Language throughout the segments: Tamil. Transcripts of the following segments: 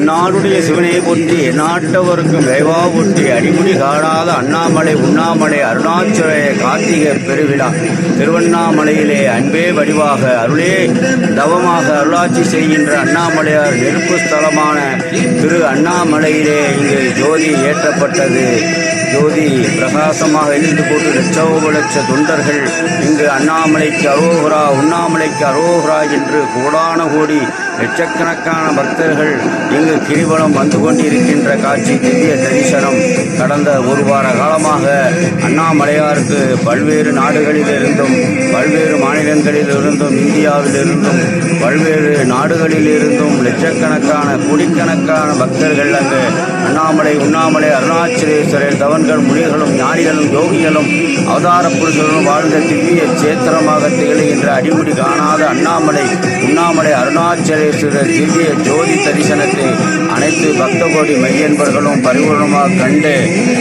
நாடுடைய சிவனை போற்றி நாட்டவருக்கு வேவா போற்றி அடிமுடி காணாத அண்ணாமலை உண்ணாமலை அருணாச்சல கார்த்திகை பெருவிழா திருவண்ணாமலையிலே அன்பே வடிவாக அருளே தவமாக அருளாட்சி செய்கின்ற அண்ணாமலையார் நெருப்பு ஸ்தலமான திரு அண்ணாமலையிலே இங்கு ஜோதி ஏற்றப்பட்டது. ஜோதி பிரகாசமாக எரிந்து போட்டு லட்ச தொண்டர்கள் இங்கு அண்ணாமலைக்கு அரோகரா உண்ணாமலைக்கு அரோகரா என்று கோடான கோடி லட்சக்கணக்கான பக்தர்கள் இங்கு கிரிவலம் வந்து கொண்டிருக்கின்ற காட்சி திவ்ய தரிசனம். கடந்த ஒரு வார காலமாக அண்ணாமலையாருக்கு பல்வேறு நாடுகளிலிருந்தும் பல்வேறு மாநிலங்களிலிருந்தும் இந்தியாவிலிருந்தும் பல்வேறு நாடுகளிலிருந்தும் லட்சக்கணக்கான கோடிக்கணக்கான பக்தர்கள் அங்கு அண்ணாமலை உண்ணாமலை அருணாச்சலேஸ்வரர் தவன்கள் முனிகளும் ஞானிகளும் யோகிகளும் அவதார புருஷர்களும் வாழ்ந்த திவ்ய சேத்திரமாக திகழ்கின்ற அடிமுடி காணாத அண்ணாமலை உண்ணாமலை அருணாச்சலேஸ்வரர் திவ்ய ஜோதி தரிசனத்தை அனைத்து பக்த கோடி மெய்யன்பர்களும் பரிபூர்ணமாக கண்டு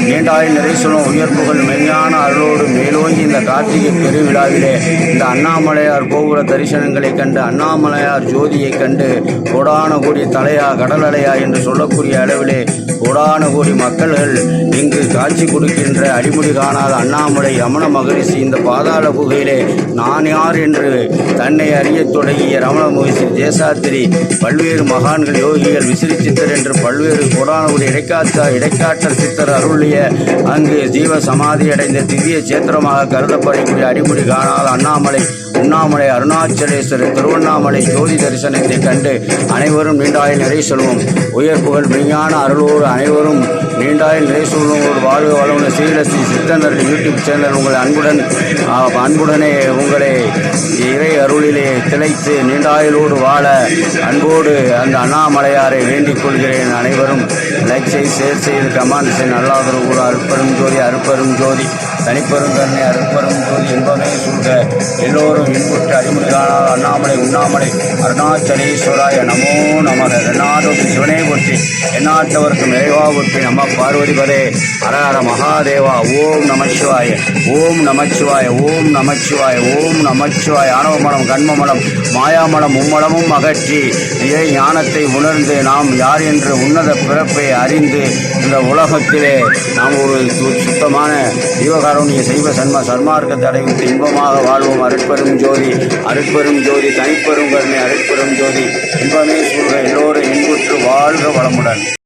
நீண்டாய் நிறைசலும் உயர்ப்புகள் மெய்ஞான அருளோடு மேலோங்கி இந்த கார்த்திகை பெருவிழாவிலே இந்த அண்ணாமலையார் கோபுர தரிசனங்களை கண்டு அண்ணாமலையார் ஜோதியை கண்டு கோடான கோடி தலையா கடலலையா என்று சொல்லக்கூடிய அளவிலே கோடான கோடி மக்கள்கள் இங்கு காட்சி கொடுக்கின்ற அடிமுடி காணாத அண்ணாமலை ரமண மகரிஷி இந்த பாதாள குகையிலே நான் யார் என்று தன்னை அறியத் தொடங்கிய ரமண மகரிஷி தேசாத்திரி பல்வேறு மகான்கள் யோகிகள் விசிறி சித்தர் என்று பல்வேறு கோடான கோடி இடைக்காட்டர் சித்தர் அருளிய அங்கு ஜீவ சமாதி அடைந்த திவ்ய சேத்திரமாக கருதப்படக்கூடிய அடிமுடி காணாத அண்ணாமலை உண்ணாமலை அருணாச்சலேஸ்வரர் திருவண்ணாமலை ஜோதி தரிசனத்தை கண்டு அனைவரும் நீண்டாய் நிறை சொல்வோம். உயர் புகழ் விஞ்ஞான அருளோடு அனைவரும் நீண்டாய் நிறை சொல்வோம். ஒரு வாழ்வு வளவுள்ள ஸ்ரீலஸ்ரீ சித்தனர் யூடியூப் சேனல் உங்கள் அன்புடனே உங்களை இறை அருளிலே திளைத்து நீண்டாயலோடு வாழ அன்போடு அந்த அண்ணாமலையாரை வேண்டிக் கொள்கிறேன். அனைவரும் லைக் செய்து ஷேர் செய்து கமெண்ட் செய்து நல்லாதரவு கூட அருட்பெரும் ஜோதி தனிப்பெரும் தன்னை அருட்பெரும் ஜோதி என்பதை சொல்க. எல்லோரும் இன்புற்று அடிமுடி காணாத அண்ணாமலை உண்ணாமலை அருணாச்சலேஸ்வராய நமோ நமக. எந்நாட்டவருக்கு சிவனே போற்றி எந்நாட்டவருக்கு மேவா போற்றி நம பார்வதிபதே ஹர மகாதேவா. ஓம் நமச்சிவாய ஓம் நமச்சிவாய ஓம் நமச்சிவாய ஓம் நமச்சிவாய. ஆணவமலம் கண்மமலம் மாயாமலம் மும்மலமும் அகற்றி இறை ஞானத்தை உணர்ந்து நாம் யார் என்று உன்னத பிறப்பை அறிந்து இந்த உலகத்திலே நாம் ஒரு சுத்தமான ஜீவகாருண்ய செய்வ சன்மார்க்கத்தை அடைவித்து இன்பமாக வாழ்வோம். அருட்பெரும் ஜோதி தனிப்பெரும் கருணை அருட்பெரும் ஜோதி இன்பமே சூழ்க. எல்லோரும் இன்புற்று வாழ்க வளமுடன்.